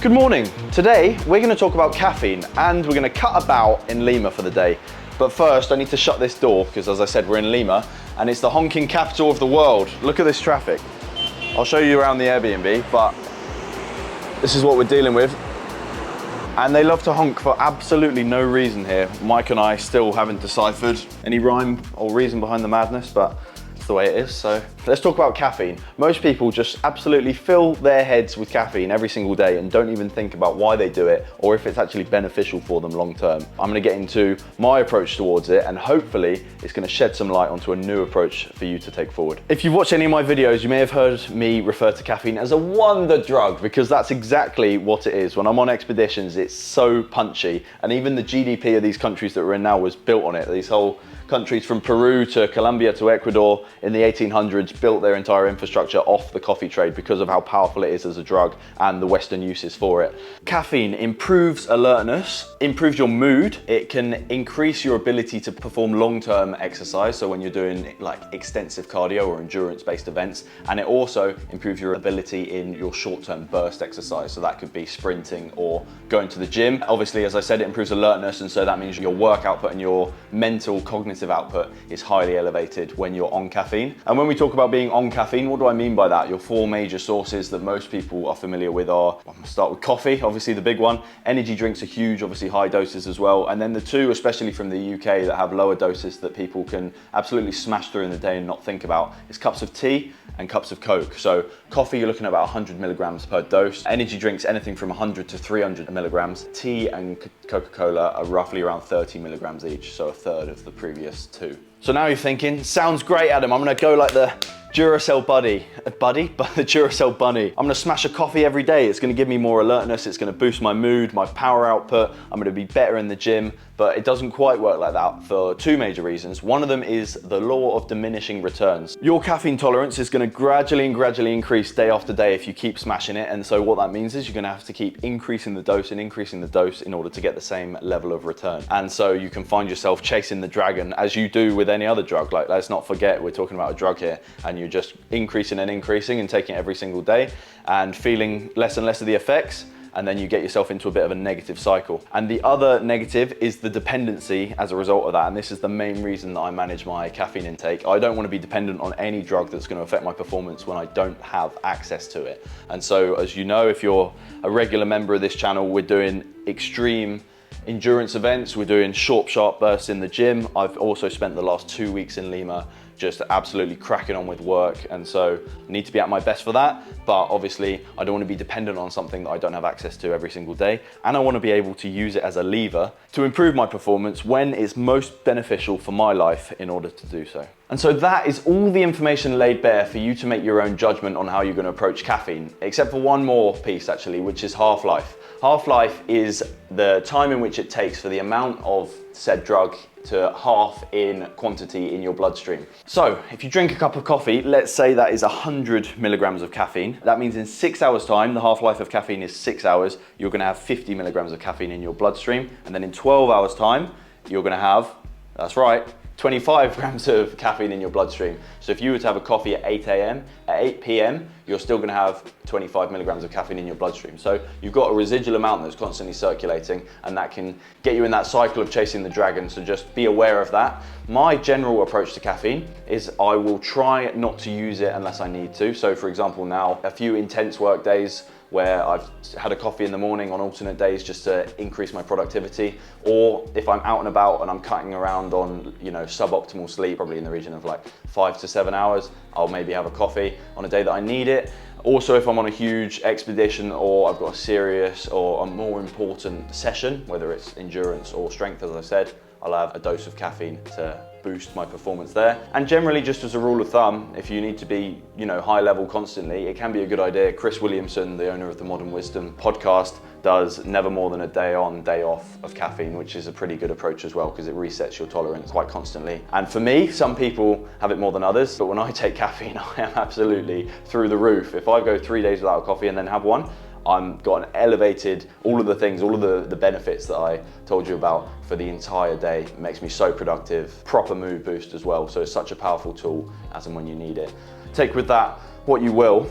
Good morning. Today we're going to talk about caffeine and we're going to cut about in Lima for the day. But first I need to shut this door because, as I said, we're in Lima and it's the honking capital of the world. Look at this traffic. I'll show you around the Airbnb, but this is what we're dealing with. And they love to honk for absolutely no reason here. Mike and I still haven't deciphered any rhyme or reason behind the madness, but it's the way it is. So let's talk about caffeine. Most people just absolutely fill their heads with caffeine every single day and don't even think about why they do it or if it's actually beneficial for them long term. I'm gonna get into my approach towards it and hopefully it's gonna shed some light onto a new approach for you to take forward. If you've watched any of my videos, you may have heard me refer to caffeine as a wonder drug because that's exactly what it is. When I'm on expeditions, it's so punchy, and even the GDP of these countries that we're in now was built on it. These whole countries from Peru to Colombia to Ecuador in the 1800s built their entire infrastructure off the coffee trade because of how powerful it is as a drug and the Western uses for it. Caffeine improves alertness, improves your mood. It can increase your ability to perform long-term exercise, so when you're doing like extensive cardio or endurance-based events, and it also improves your ability in your short-term burst exercise, so that could be sprinting or going to the gym. Obviously, as I said, it improves alertness, and so that means your work output and your mental cognitive output is highly elevated when you're on caffeine. And when we talk about being on caffeine, what do I mean by that? Your four major sources that most people are familiar with are, I'm gonna start with coffee, obviously the big one. Energy drinks are huge, obviously high doses as well. And then the two, especially from the UK, that have lower doses that people can absolutely smash through in the day and not think about, is cups of tea and cups of Coke. So coffee, you're looking at about 100 milligrams per dose. Energy drinks, anything from 100 to 300 milligrams. Tea and Coca-Cola are roughly around 30 milligrams each, so a third of the previous two. So now you're thinking, sounds great, Adam. I'm gonna go like the Duracell buddy, the Duracell bunny. I'm gonna smash a coffee every day. It's gonna give me more alertness. It's gonna boost my mood, my power output. I'm gonna be better in the gym, but it doesn't quite work like that for two major reasons. One of them is the law of diminishing returns. Your caffeine tolerance is gonna gradually increase day after day if you keep smashing it. And so what that means is you're gonna have to keep increasing the dose in order to get the same level of return. And so you can find yourself chasing the dragon as you do with any other drug. Like, let's not forget, we're talking about a drug here, and you're just increasing and taking it every single day and feeling less and less of the effects, and then you get yourself into a bit of a negative cycle. And the other negative is the dependency as a result of that, and this is the main reason that I manage my caffeine intake. I don't want to be dependent on any drug that's going to affect my performance when I don't have access to it. And so, as you know, if you're a regular member of this channel, we're doing extreme endurance events, we're doing short, sharp bursts in the gym. I've also spent the last 2 weeks in Lima just absolutely cracking on with work, and so I need to be at my best for that, but obviously I don't want to be dependent on something that I don't have access to every single day, and I want to be able to use it as a lever to improve my performance when it's most beneficial for my life in order to do so. And so that is all the information laid bare for you to make your own judgment on how you're going to approach caffeine, except for one more piece actually, which is half-life. Half-life is the time in which it takes for the amount of said drug to half in quantity in your bloodstream. So if you drink a cup of coffee, let's say that is 100 milligrams of caffeine. That means in 6 hours time, the half-life of caffeine is 6 hours, you're gonna have 50 milligrams of caffeine in your bloodstream. And then in 12 hours time, you're gonna have, that's right, 25 grams of caffeine in your bloodstream. So if you were to have a coffee at 8 a.m., at 8 p.m., you're still gonna have 25 milligrams of caffeine in your bloodstream. So you've got a residual amount that's constantly circulating, and that can get you in that cycle of chasing the dragon, so just be aware of that. My general approach to caffeine is I will try not to use it unless I need to. So for example, now, a few intense work days where I've had a coffee in the morning on alternate days just to increase my productivity, or if I'm out and about and I'm cutting around on, you know, suboptimal sleep, probably in the region of like 5 to 7 hours, I'll maybe have a coffee on a day that I need it. Also, if I'm on a huge expedition or I've got a serious or a more important session, whether it's endurance or strength, as I said, I'll have a dose of caffeine to boost my performance there. And generally, just as a rule of thumb, if you need to be, you know, high level constantly, it can be a good idea. Chris Williamson, the owner of the Modern Wisdom podcast, does never more than a day on, day off of caffeine, which is a pretty good approach as well because it resets your tolerance quite constantly. And for me, some people have it more than others, but when I take caffeine, I am absolutely through the roof. If I go 3 days without a coffee and then have one, I'm got an elevated, all of the things, all of the benefits that I told you about for the entire day. It makes me so productive, proper mood boost as well. So it's such a powerful tool as and when you need it. Take with that what you will.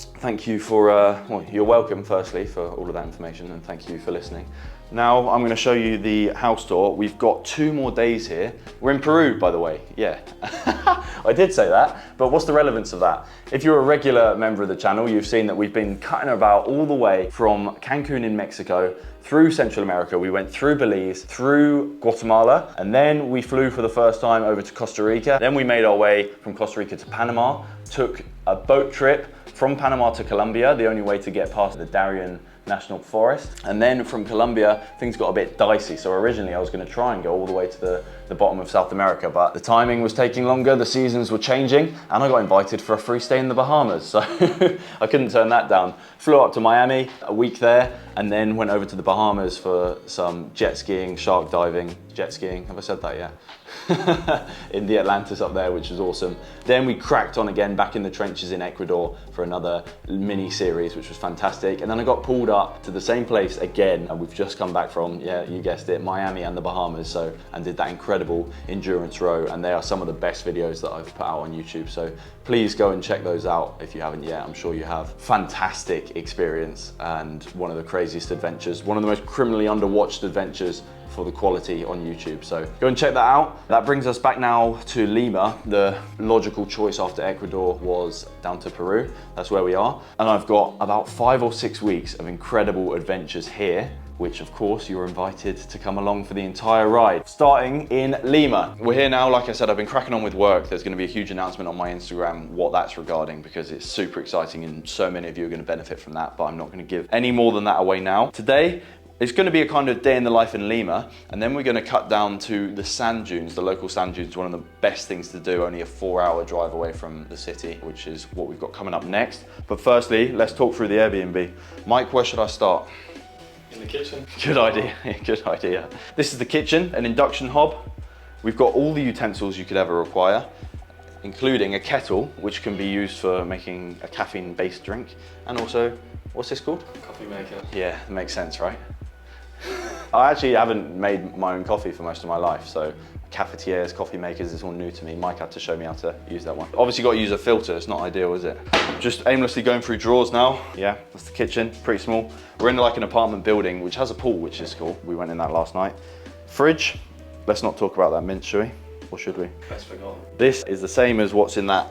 Thank you for, well, you're welcome firstly for all of that information, and thank you for listening. Now I'm going to show you the house tour. We've got 2 more days here. We're in Peru, by the way. Yeah, I did say that, but what's the relevance of that? If you're a regular member of the channel, you've seen that we've been cutting about all the way from Cancun in Mexico, through Central America. We went through Belize, through Guatemala, and then we flew for the first time over to Costa Rica. Then we made our way from Costa Rica to Panama, took a boat trip from Panama to Colombia, the only way to get past the Darien National Forest. And then from Colombia, things got a bit dicey. So originally I was going to try and go all the way to the bottom of South America, but the timing was taking longer, the seasons were changing, and I got invited for a free stay in the Bahamas. So I couldn't turn that down. Flew up to Miami, a week there, and then went over to the Bahamas for some jet skiing, shark diving, jet skiing. Have I said that yet? In the Atlantis up there, which was awesome. Then we cracked on again back in the trenches in Ecuador for another mini series, which was fantastic. And then I got pulled up to the same place again, and we've just come back from, yeah, you guessed it, Miami and the Bahamas. So, and did that incredible endurance row, and they are some of the best videos that I've put out on YouTube. So please go and check those out if you haven't yet. I'm sure you have. Fantastic experience and one of the craziest adventures, one of the most criminally underwatched adventures for the quality on YouTube. So go and check that out. That brings us back now to Lima. The logical choice after Ecuador was down to Peru. That's where we are. And I've got about 5 or 6 weeks of incredible adventures here, which of course you're invited to come along for the entire ride. Starting in Lima. We're here now, like I said, I've been cracking on with work. There's gonna be a huge announcement on my Instagram what that's regarding, because it's super exciting and so many of you are gonna benefit from that, but I'm not gonna give any more than that away now. Today, it's going to be a kind of day in the life in Lima, and then we're going to cut down to the sand dunes. The local sand dunes, one of the best things to do, only a 4-hour drive away from the city, which is what we've got coming up next. But firstly, let's talk through the Airbnb. Mike, where should I start? In the kitchen. Good idea, good idea. This is the kitchen, an induction hob. We've got all the utensils you could ever require, including a kettle, which can be used for making a caffeine-based drink. And also, what's this called? Coffee maker. Yeah, makes sense, right? I actually haven't made my own coffee for most of my life, so cafetières, coffee makers, it's all new to me. Mike had to show me how to use that one. Obviously got to use a filter, it's not ideal, is it? Just aimlessly going through drawers now. Yeah, that's the kitchen, pretty small. We're in like an apartment building, which has a pool, which is cool. We went in that last night. Fridge, let's not talk about that mint, should we? Or should we? Best forgotten. This is the same as what's in that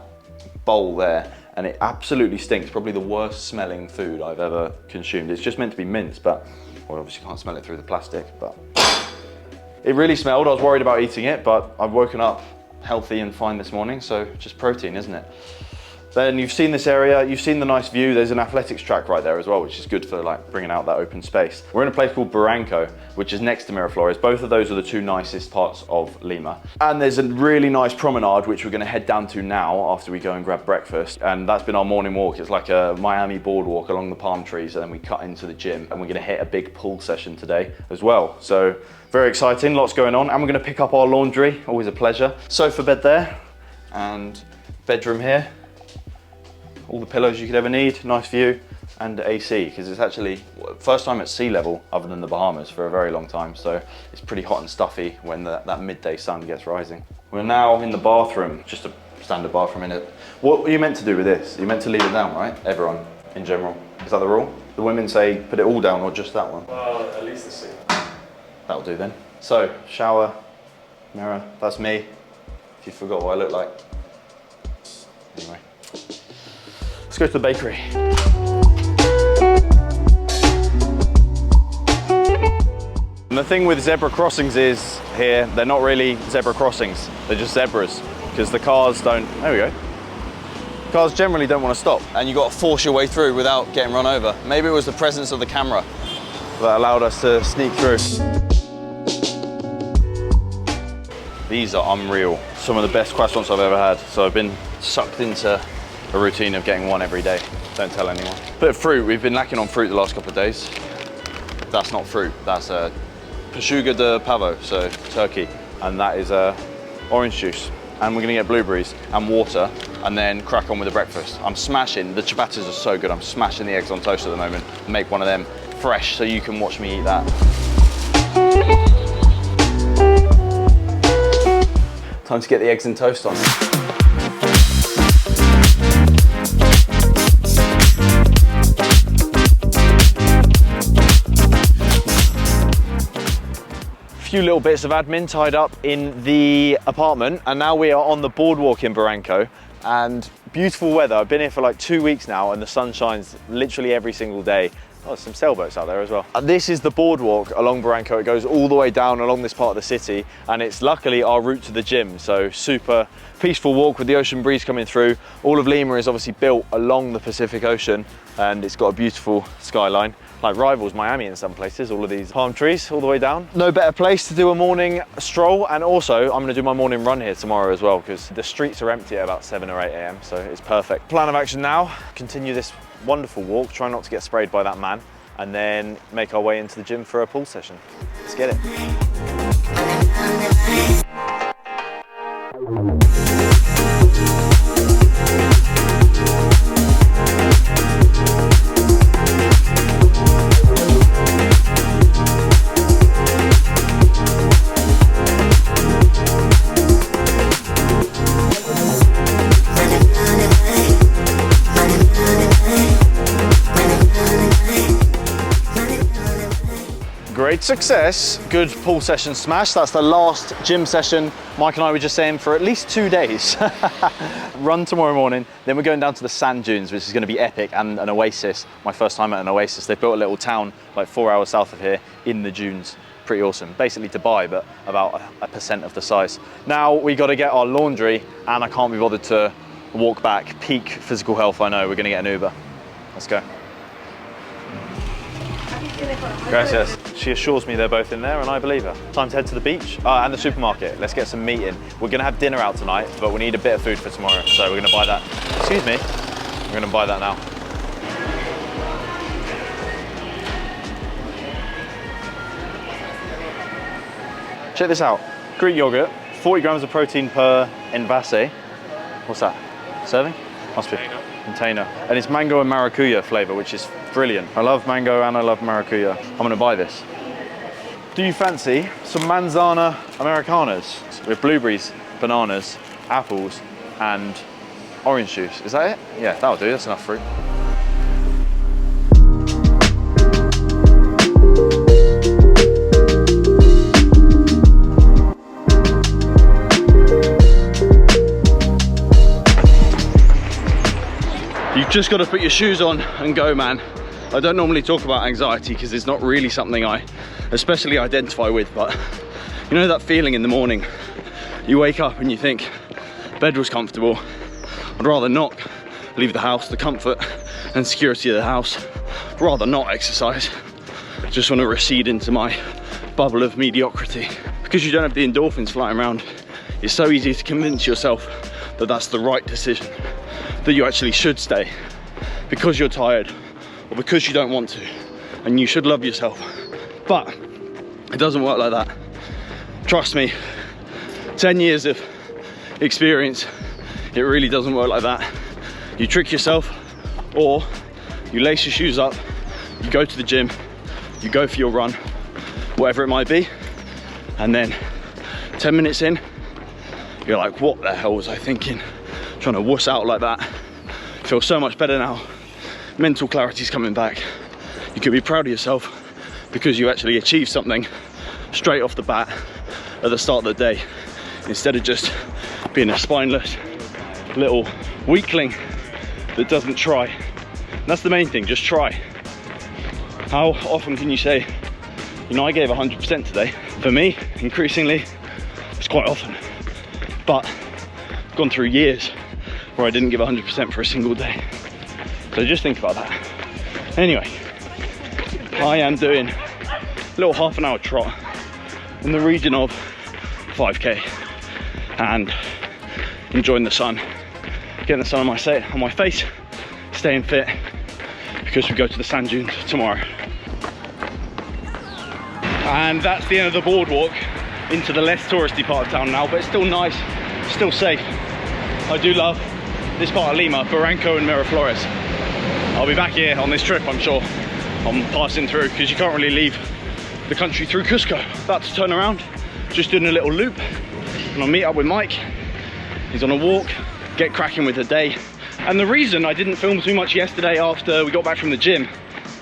bowl there, and it absolutely stinks. Probably the worst smelling food I've ever consumed. It's just meant to be mince, but well, obviously can't smell it through the plastic, but it really smelled. I was worried about eating it, but I've woken up healthy and fine this morning, so just protein, isn't it? Then you've seen this area, you've seen the nice view. There's an athletics track right there as well, which is good for like bringing out that open space. We're in a place called Barranco, which is next to Miraflores. Both of those are the 2 nicest parts of Lima. And there's a really nice promenade, which we're gonna head down to now after we go and grab breakfast. And that's been our morning walk. It's like a Miami boardwalk along the palm trees, and then we cut into the gym, and we're gonna hit a big pool session today as well. So very exciting, lots going on. And we're gonna pick up our laundry, always a pleasure. Sofa bed there, and bedroom here. All the pillows you could ever need, nice view, and AC, because it's actually first time at sea level other than the Bahamas for a very long time, so it's pretty hot and stuffy when that midday sun gets rising. We're now in the bathroom, just a standard bathroom in it. What are you meant to do with this? You're meant to leave it down, right? Everyone, in general. Is that the rule? The women say put it all down, or just that one? Well, at least the sink. That'll do then. So, shower, mirror, that's me, if you forgot what I look like. Anyway. Let's go to the bakery. And the thing with zebra crossings is here, they're not really zebra crossings, they're just zebras, because the cars don't, there we go. Cars generally don't want to stop, and you got to force your way through without getting run over. Maybe it was the presence of the camera that allowed us to sneak through. These are unreal. Some of the best croissants I've ever had, so I've been sucked into a routine of getting one every day. Don't tell anyone. Bit of fruit, we've been lacking on fruit the last couple of days. That's not fruit, that's a pechuga de pavo, so turkey. And that is orange juice. And we're gonna get blueberries and water, and then crack on with the breakfast. I'm smashing, the ciabattas are so good, I'm smashing the eggs on toast at the moment. Make one of them fresh so you can watch me eat that. Time to get the eggs and toast on. few little bits of admin tied up in the apartment, and now we are on the boardwalk in Barranco, and beautiful weather. I've been here for like 2 weeks now, and the sun shines literally every single day. Oh, there's some sailboats out there as well. This is the boardwalk along Barranco. It goes all the way down along this part of the city, and it's luckily our route to the gym. So super peaceful walk with the ocean breeze coming through. All of Lima is obviously built along the Pacific Ocean, and it's got a beautiful skyline. Like rivals Miami in some places, all of these palm trees all the way down. No better place to do a morning stroll, and also I'm gonna do my morning run here tomorrow as well, because the streets are empty at about 7 or 8 a.m, so it's perfect. Plan of action now, continue this wonderful walk, try not to get sprayed by that man, and then make our way into the gym for a pull session. Let's get it. Great success, good pull session smash. That's the last gym session Mike and I were just saying for at least 2 days. Run tomorrow morning, then we're going down to the sand dunes, which is going to be epic, and an oasis. My first time at an oasis. They built a little town like 4 hours south of here in the dunes. Pretty awesome. Basically Dubai, but about a percent of the size. Now we got to get our laundry, and I can't be bothered to walk back. Peak physical health, I know. We're going to get an Uber. Let's go. Gracias. She assures me they're both in there, and I believe her. Time to head to the beach and the supermarket. Let's get some meat in. We're gonna have dinner out tonight, but we need a bit of food for tomorrow, so we're gonna buy that. Excuse me. We're gonna buy that now. Check this out. Greek yogurt, 40 grams of protein per envase. What's that? Serving? Must be. Container. And it's mango and maracuja flavor, which is brilliant. I love mango and I love maracuja. I'm gonna buy this. Do you fancy some manzana americanas with blueberries, bananas, apples, and orange juice? Is that it? Yeah, that'll do. That's enough fruit. You've just got to put your shoes on and go, man. I don't normally talk about anxiety because it's not really something I especially identify with, but you know that feeling in the morning, you wake up and you think, bed was comfortable, I'd rather not leave the house, the comfort and security of the house, rather not exercise, just want to recede into my bubble of mediocrity. Because you don't have the endorphins flying around, it's so easy to convince yourself that that's the right decision, that you actually should stay because you're tired or because you don't want to, and you should love yourself. But it doesn't work like that. Trust me, 10 years of experience, it really doesn't work like that. You trick yourself, or you lace your shoes up, you go to the gym, you go for your run, whatever it might be, and then 10 minutes in, you're like, what the hell was I thinking? Trying to wuss out like that. Feel so much better now. Mental clarity's coming back. You could be proud of yourself because you actually achieved something straight off the bat at the start of the day, instead of just being a spineless little weakling that doesn't try. And that's the main thing, just try. How often can you say, you know, I gave 100% today? For me, increasingly, it's quite often. But I've gone through years where I didn't give 100% for a single day. So just think about that. Anyway, I am doing a little half an hour trot in the region of 5k and enjoying the sun, getting the sun on my face, staying fit, because we go to the sand dunes tomorrow. And that's the end of the boardwalk into the less touristy part of town now, but it's still nice, still safe. I do love this part of Lima, Barranco and Miraflores. I'll be back here on this trip, I'm sure. I'm passing through because you can't really leave the country through Cusco. About to turn around, just doing a little loop, and I'll meet up with Mike. He's on a walk, get cracking with the day. And the reason I didn't film too much yesterday after we got back from the gym,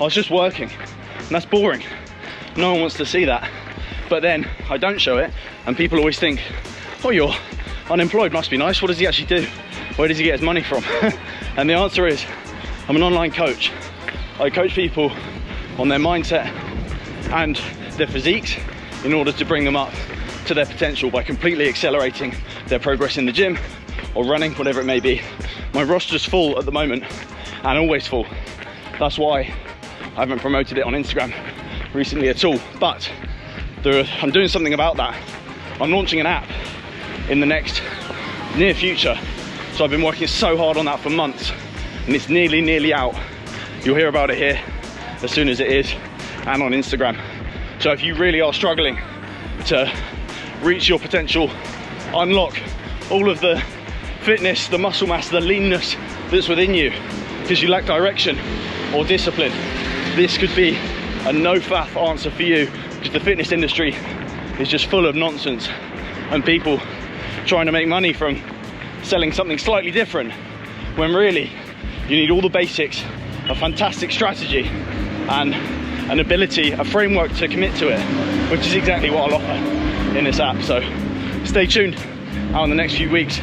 I was just working, and that's boring. No one wants to see that. But then I don't show it, and people always think, oh, you're unemployed, must be nice. What does he actually do? Where does he get his money from? And the answer is, I'm an online coach. I coach people on their mindset and their physiques in order to bring them up to their potential by completely accelerating their progress in the gym or running, whatever it may be. My roster's full at the moment and always full. That's why I haven't promoted it on Instagram recently at all. But I'm doing something about that. I'm launching an app in the next near future. So I've been working so hard on that for months, and it's nearly out. You'll hear about it here as soon as it is, and on Instagram. So if you really are struggling to reach your potential, unlock all of the fitness, the muscle mass, the leanness that's within you, because you lack direction or discipline, this could be a no-faff answer for you, because the fitness industry is just full of nonsense and people trying to make money from selling something slightly different, when really you need all the basics, a fantastic strategy and an ability, a framework to commit to it, which is exactly what I'll offer in this app. So stay tuned out in the next few weeks.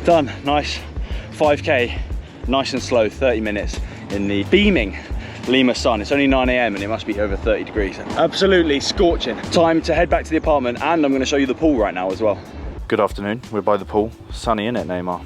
Done, nice 5K, nice and slow, 30 minutes in the beaming Lima sun. It's only 9 AM and it must be over 30 degrees. Absolutely scorching. Time to head back to the apartment, and I'm going to show you the pool right now as well. Good afternoon, we're by the pool. Sunny, innit, Neymar?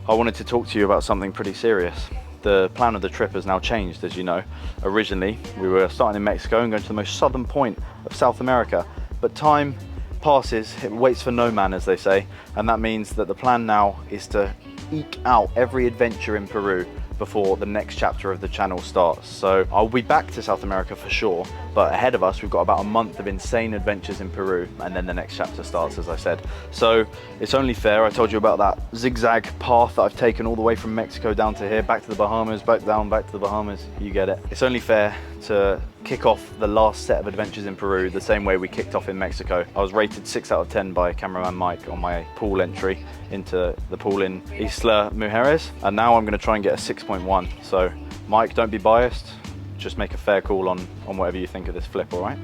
I wanted to talk to you about something pretty serious. The plan of the trip has now changed, as you know. Originally, we were starting in Mexico and going to the most southern point of South America, but time passes, it waits for no man, as they say, and that means that the plan now is to eke out every adventure in Peru before the next chapter of the channel starts. So I'll be back to South America for sure, but ahead of us we've got about a month of insane adventures in Peru, and then the next chapter starts, as I said. So it's only fair. I told you about that zigzag path that I've taken all the way from Mexico down to here, back to the Bahamas, back down, back to the Bahamas, you get it. It's only fair to kick off the last set of adventures in Peru the same way we kicked off in Mexico. I was rated 6 out of 10 by cameraman Mike on my pool entry into the pool in Isla Mujeres, and now I'm going to try and get a 6.1. So Mike, don't be biased, just make a fair call on whatever you think of this flip, all right?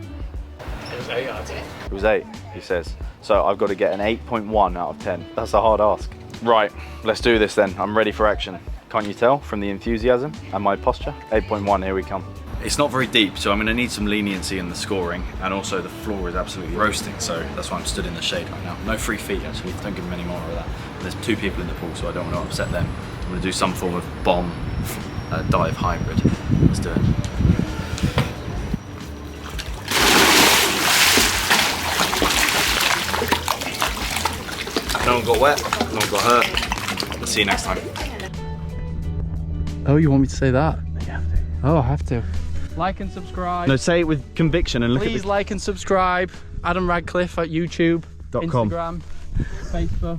It was 8 out of 10. It was 8, he says. So I've got to get an 8.1 out of 10. That's a hard ask. Right, let's do this then. I'm ready for action. Can't you tell from the enthusiasm and my posture? 8.1, here we come. It's not very deep, so I'm going to need some leniency in the scoring, and also the floor is absolutely roasting, so that's why I'm stood in the shade right now. No free feet, actually, don't give them any more of that. There's 2 people in the pool, so I don't want to upset them. I'm going to do some form of bomb dive hybrid. Let's do it. No one got wet, no one got hurt. We'll see you next time. Oh, you want me to say that? You have to. Oh, I have to. Like and subscribe. No, say it with conviction and look Please at the... like and subscribe. Adam Radcliffe at YouTube, .com. Instagram, Facebook.